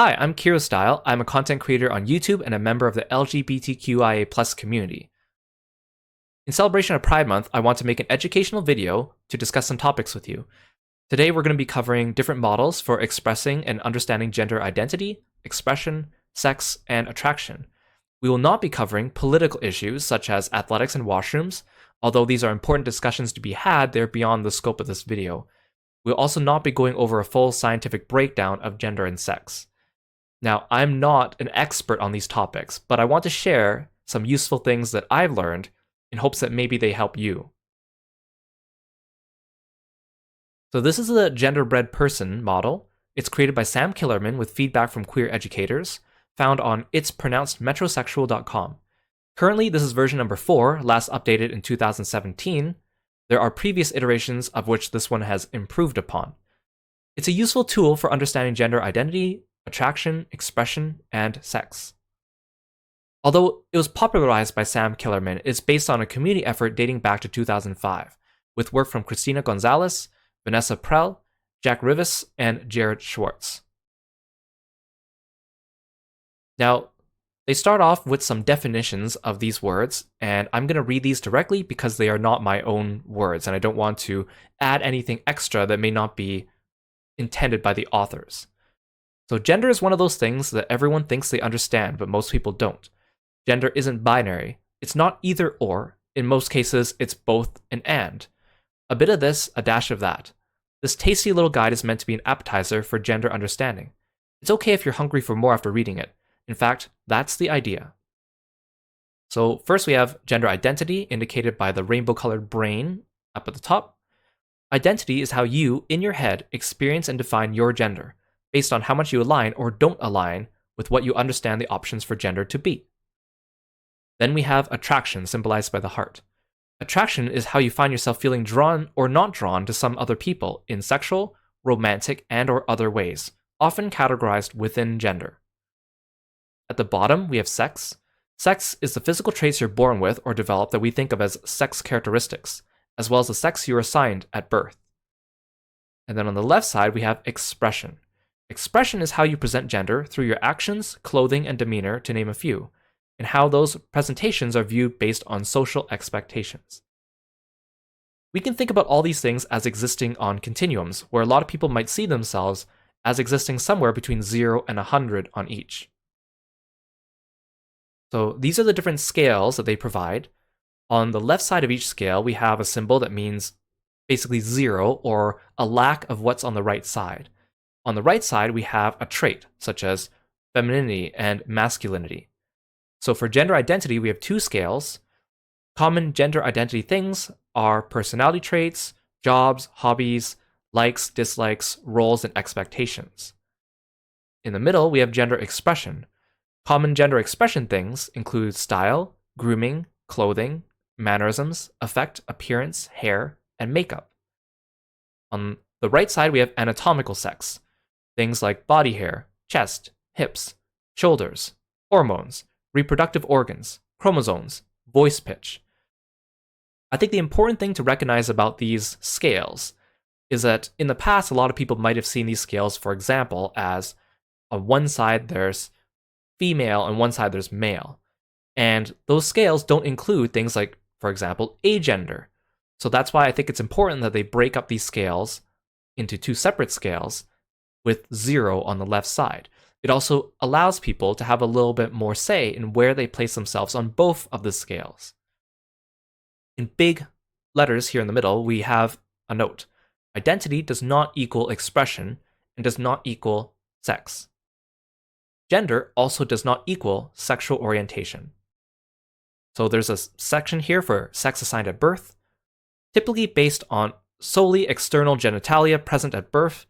Hi, I'm Kirostyle. I'm a content creator on YouTube and a member of the LGBTQIA community. In celebration of Pride Month, I want to make an educational video to discuss some topics with you. Today, we're going to be covering different models for expressing and understanding gender identity, expression, sex, and attraction. We will not be covering political issues such as athletics and washrooms. Although these are important discussions to be had, they're beyond the scope of this video. We'll also not be going over a full scientific breakdown of gender and sex. Now, I'm not an expert on these topics, but I want to share some useful things that I've learned in hopes that maybe they help you. So this is the Genderbread Person model. It's created by Sam Killerman with feedback from queer educators, found on itspronouncedmetrosexual.com. Currently, this is version number 4, last updated in 2017. There are previous iterations of which this one has improved upon. It's a useful tool for understanding gender identity, attraction, expression, and sex. Although it was popularized by Sam Killerman, it's based on a community effort dating back to 2005, with work from Christina Gonzalez, Vanessa Prell, Jack Rivas, and Jared Schwartz. Now, they start off with some definitions of these words, and I'm going to read these directly because they are not my own words, and I don't want to add anything extra that may not be intended by the authors. So gender is one of those things that everyone thinks they understand, but most people don't. Gender isn't binary. It's not either or. In most cases, it's both and. A bit of this, a dash of that. This tasty little guide is meant to be an appetizer for gender understanding. It's okay if you're hungry for more after reading it. In fact, that's the idea. So first we have gender identity, indicated by the rainbow-colored brain up at the top. Identity is how you, in your head, experience and define your gender, based on how much you align or don't align with what you understand the options for gender to be. Then we have attraction, symbolized by the heart. Attraction is how you find yourself feeling drawn or not drawn to some other people in sexual, romantic, and or other ways, often categorized within gender. At the bottom, we have sex. Sex is the physical traits you're born with or develop that we think of as sex characteristics, as well as the sex you are assigned at birth. And then on the left side, we have expression. Expression is how you present gender through your actions, clothing, and demeanor, to name a few, and how those presentations are viewed based on social expectations. We can think about all these things as existing on continuums, where a lot of people might see themselves as existing somewhere between 0 and 100 on each. So these are the different scales that they provide. On the left side of each scale, we have a symbol that means basically 0 or a lack of what's on the right side. On the right side, we have a trait, such as femininity and masculinity. So for gender identity, we have 2 scales. Common gender identity things are personality traits, jobs, hobbies, likes, dislikes, roles, and expectations. In the middle, we have gender expression. Common gender expression things include style, grooming, clothing, mannerisms, affect, appearance, hair, and makeup. On the right side, we have anatomical sex. Things like body hair, chest, hips, shoulders, hormones, reproductive organs, chromosomes, voice pitch. I think the important thing to recognize about these scales is that in the past, a lot of people might have seen these scales, for example, as on one side there's female and one side there's male. And those scales don't include things like, for example, agender. So that's why I think it's important that they break up these scales into 2 separate scales with 0 on the left side. It also allows people to have a little bit more say in where they place themselves on both of the scales. In big letters here in the middle, we have a note. Identity does not equal expression and does not equal sex. Gender also does not equal sexual orientation. So there's a section here for sex assigned at birth, typically based on solely external genitalia present at birth,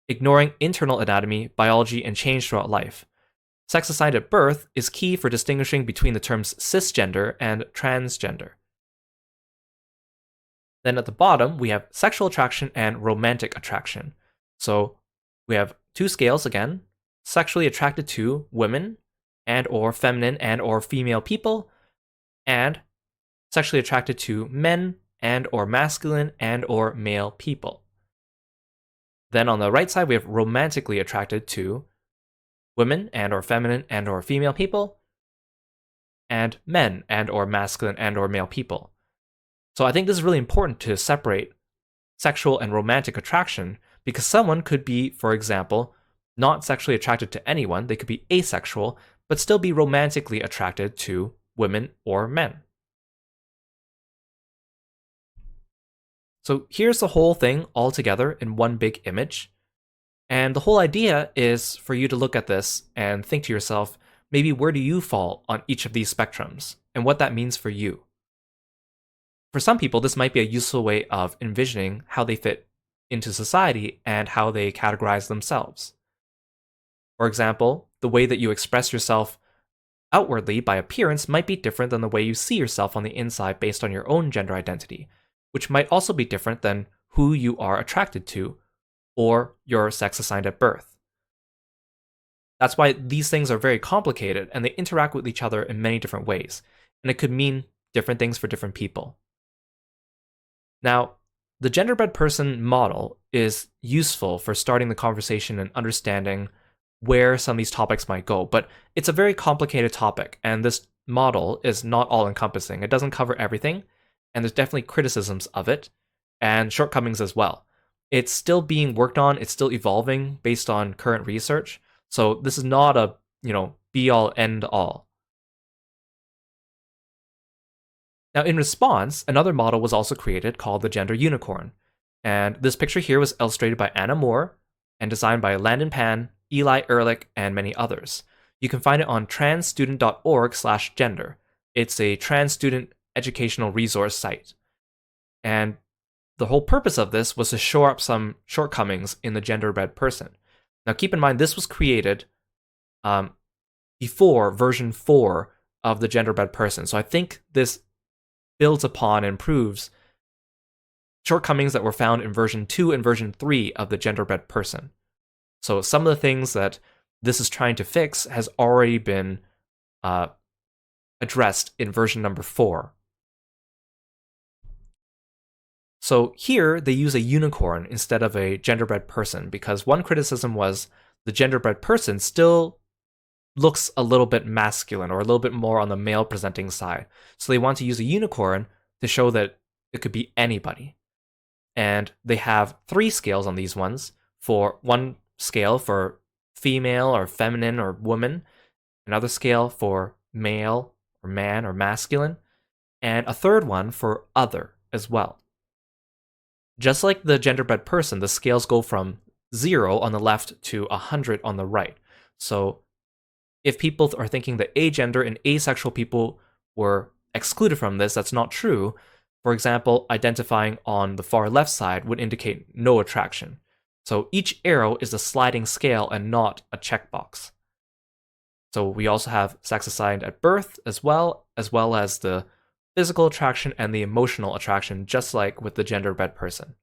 ignoring internal anatomy, biology, and change throughout life. Sex assigned at birth is key for distinguishing between the terms cisgender and transgender. Then at the bottom, we have sexual attraction and romantic attraction. So we have 2 scales again, sexually attracted to women and or feminine and or female people, and sexually attracted to men and or masculine and or male people. Then on the right side, we have romantically attracted to women and or feminine and or female people, and men and or masculine and or male people. So I think this is really important to separate sexual and romantic attraction, because someone could be, for example, not sexually attracted to anyone. They could be asexual, but still be romantically attracted to women or men. So here's the whole thing all together in one big image. And the whole idea is for you to look at this and think to yourself, maybe where do you fall on each of these spectrums and what that means for you? For some people, this might be a useful way of envisioning how they fit into society and how they categorize themselves. For example, the way that you express yourself outwardly by appearance might be different than the way you see yourself on the inside based on your own gender identity, which might also be different than who you are attracted to or your sex assigned at birth. That's why these things are very complicated and they interact with each other in many different ways, and it could mean different things for different people. Now, the genderbread person model is useful for starting the conversation and understanding where some of these topics might go, but it's a very complicated topic, and this model is not all-encompassing. It doesn't cover everything, and there's definitely criticisms of it, and shortcomings as well. It's still being worked on, it's still evolving based on current research, so this is not a, be-all, end-all. Now, in response, another model was also created called the gender unicorn, and this picture here was illustrated by Anna Moore and designed by Landon Pan, Eli Ehrlich, and many others. You can find it on transstudent.org/gender. It's a trans student educational resource site. And the whole purpose of this was to shore up some shortcomings in the genderbread person. Now keep in mind, this was created before version 4 of the genderbread person. So I think this builds upon and improves shortcomings that were found in version 2 and version 3 of the genderbread person. So some of the things that this is trying to fix has already been addressed in version number 4. So here they use a unicorn instead of a genderbread person, because one criticism was the genderbread person still looks a little bit masculine or a little bit more on the male presenting side. So they want to use a unicorn to show that it could be anybody. And they have 3 scales on these ones. For one scale for female or feminine or woman, another scale for male or man or masculine, and a third one for other as well. Just like the genderbread person, the scales go from 0 on the left to 100 on the right. So if people are thinking that agender and asexual people were excluded from this, that's not true. For example, identifying on the far left side would indicate no attraction. So each arrow is a sliding scale and not a checkbox. So we also have sex assigned at birth as well as the physical attraction and the emotional attraction, just like with the genderbread person.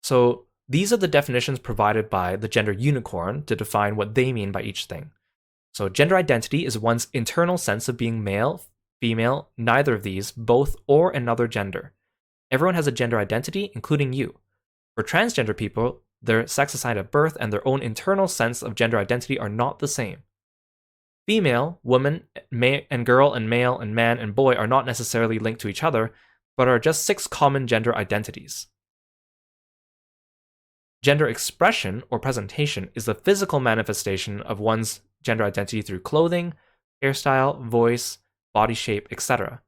So these are the definitions provided by the gender unicorn to define what they mean by each thing. So gender identity is one's internal sense of being male, female, neither of these, both, or another gender. Everyone has a gender identity, including you. For transgender people, their sex assigned at birth and their own internal sense of gender identity are not the same. Female, woman, and girl, and male, and man, and boy are not necessarily linked to each other, but are just 6 common gender identities. Gender expression or presentation is the physical manifestation of one's gender identity through clothing, hairstyle, voice, body shape, etc.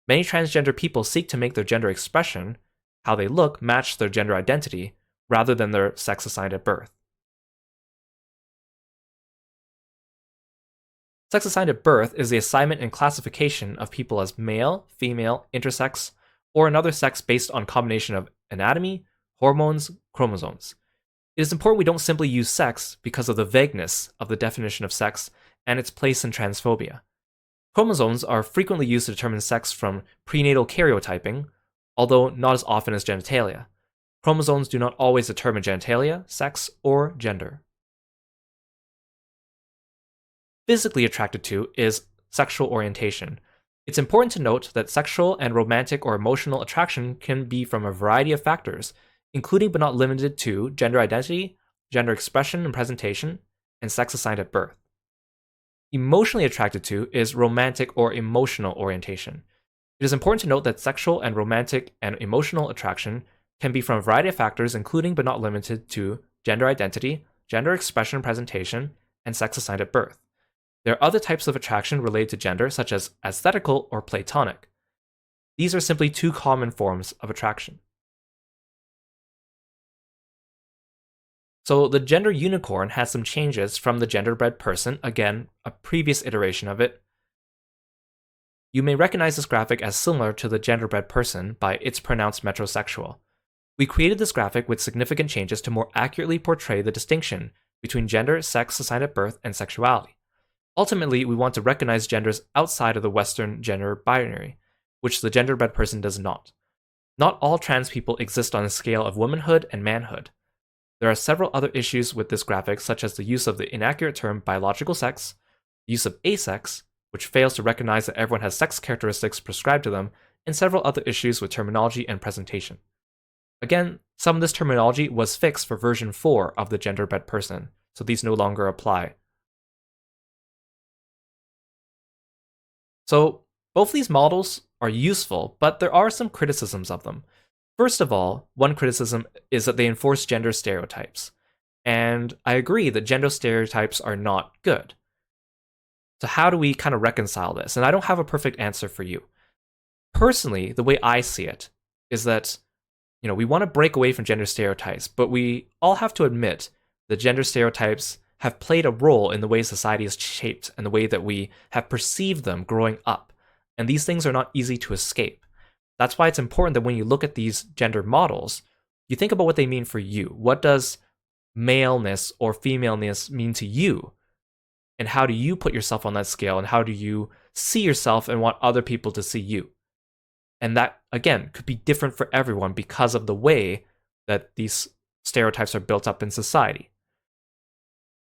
Many transgender people seek to make their gender expression, how they look, match their gender identity, rather than their sex assigned at birth. Sex assigned at birth is the assignment and classification of people as male, female, intersex, or another sex based on combination of anatomy, hormones, chromosomes. It is important we don't simply use sex because of the vagueness of the definition of sex and its place in transphobia. Chromosomes are frequently used to determine sex from prenatal karyotyping, although not as often as genitalia. Chromosomes do not always determine genitalia, sex, or gender. Physically attracted to is sexual orientation. It's important to note that sexual and romantic or emotional attraction can be from a variety of factors, including but not limited to gender identity, gender expression and presentation, and sex assigned at birth. Emotionally attracted to is romantic or emotional orientation. It is important to note that sexual and romantic and emotional attraction can be from a variety of factors, including but not limited to gender identity, gender expression and presentation, and sex assigned at birth. There are other types of attraction related to gender, such as aesthetical or platonic. These are simply two common forms of attraction. So the gender unicorn has some changes from the genderbread person, again, a previous iteration of it. You may recognize this graphic as similar to the genderbread person by its pronounced metrosexual. We created this graphic with significant changes to more accurately portray the distinction between gender, sex assigned at birth, and sexuality. Ultimately, we want to recognize genders outside of the Western gender binary, which the genderbread person does not. Not all trans people exist on a scale of womanhood and manhood. There are several other issues with this graphic, such as the use of the inaccurate term biological sex, the use of asex, which fails to recognize that everyone has sex characteristics prescribed to them, and several other issues with terminology and presentation. Again, some of this terminology was fixed for version 4 of the genderbread person, so these no longer apply. So, both these models are useful, but there are some criticisms of them. First of all, one criticism is that they enforce gender stereotypes. And I agree that gender stereotypes are not good. So how do we kind of reconcile this? And I don't have a perfect answer for you. Personally, the way I see it is that, we want to break away from gender stereotypes, but we all have to admit that gender stereotypes have played a role in the way society is shaped and the way that we have perceived them growing up. And these things are not easy to escape. That's why it's important that when you look at these gender models, you think about what they mean for you. What does maleness or femaleness mean to you? And how do you put yourself on that scale? And how do you see yourself and want other people to see you? And that, again, could be different for everyone because of the way that these stereotypes are built up in society.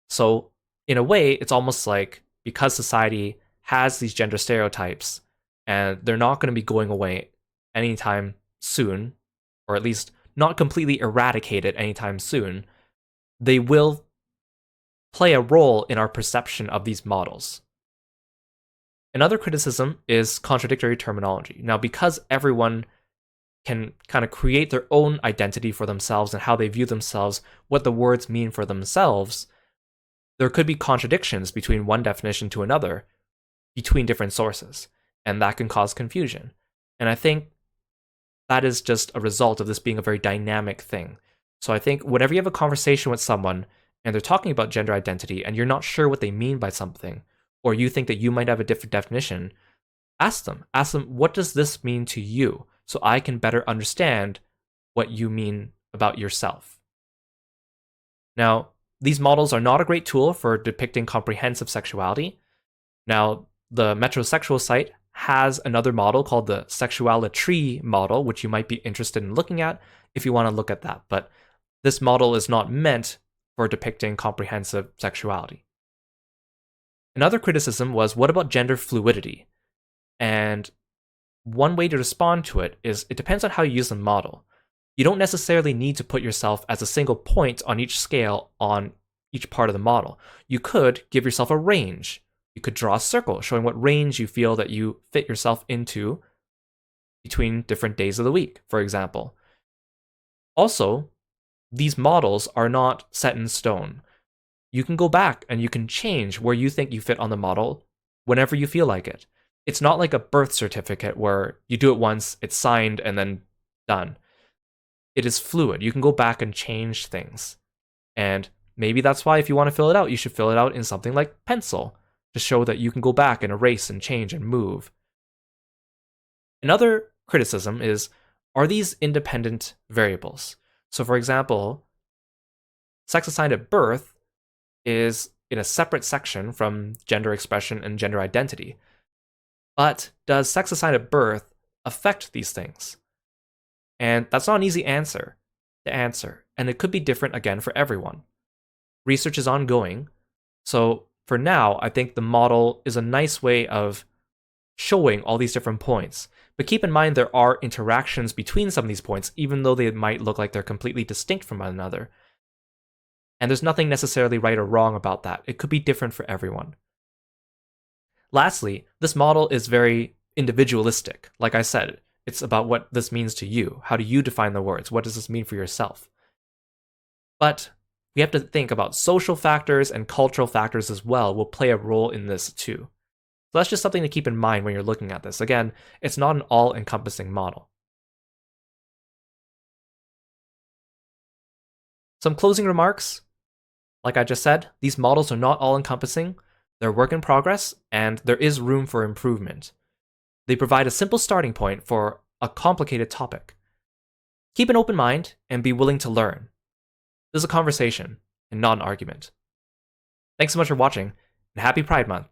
So, in a way, it's almost like because society has these gender stereotypes and they're not going to be going away anytime soon, or at least not completely eradicated anytime soon, they will play a role in our perception of these models. Another criticism is contradictory terminology. Now, because everyone can kind of create their own identity for themselves and how they view themselves, what the words mean for themselves, there could be contradictions between one definition to another between different sources, and that can cause confusion. And I think that is just a result of this being a very dynamic thing. So I think whenever you have a conversation with someone and they're talking about gender identity and you're not sure what they mean by something, or you think that you might have a different definition, ask them, what does this mean to you? So I can better understand what you mean about yourself. Now, these models are not a great tool for depicting comprehensive sexuality. Now, the metrosexual site has another model called the sexuality model, which you might be interested in looking at if you want to look at that. But this model is not meant for depicting comprehensive sexuality. Another criticism was, what about gender fluidity? And one way to respond to it is it depends on how you use the model. You don't necessarily need to put yourself as a single point on each scale on each part of the model. You could give yourself a range. You could draw a circle showing what range you feel that you fit yourself into between different days of the week, for example. Also, these models are not set in stone. You can go back and you can change where you think you fit on the model whenever you feel like it. It's not like a birth certificate where you do it once, it's signed, and then done. It is fluid. You can go back and change things. And maybe that's why if you want to fill it out, you should fill it out in something like pencil to show that you can go back and erase and change and move. Another criticism is, are these independent variables? So for example, sex assigned at birth is in a separate section from gender expression and gender identity. But does sex assigned at birth affect these things? And that's not an easy answer to answer, and it could be different again for everyone. Research is ongoing, so for now, I think the model is a nice way of showing all these different points. But keep in mind there are interactions between some of these points, even though they might look like they're completely distinct from one another. And there's nothing necessarily right or wrong about that. It could be different for everyone. Lastly, this model is very individualistic. Like I said, it's about what this means to you. How do you define the words? What does this mean for yourself? But we have to think about social factors and cultural factors as well will play a role in this too. So that's just something to keep in mind when you're looking at this. Again, it's not an all-encompassing model. Some closing remarks. Like I just said, these models are not all-encompassing. They're a work in progress, and there is room for improvement. They provide a simple starting point for a complicated topic. Keep an open mind and be willing to learn. This is a conversation and not an argument. Thanks so much for watching, and happy Pride Month.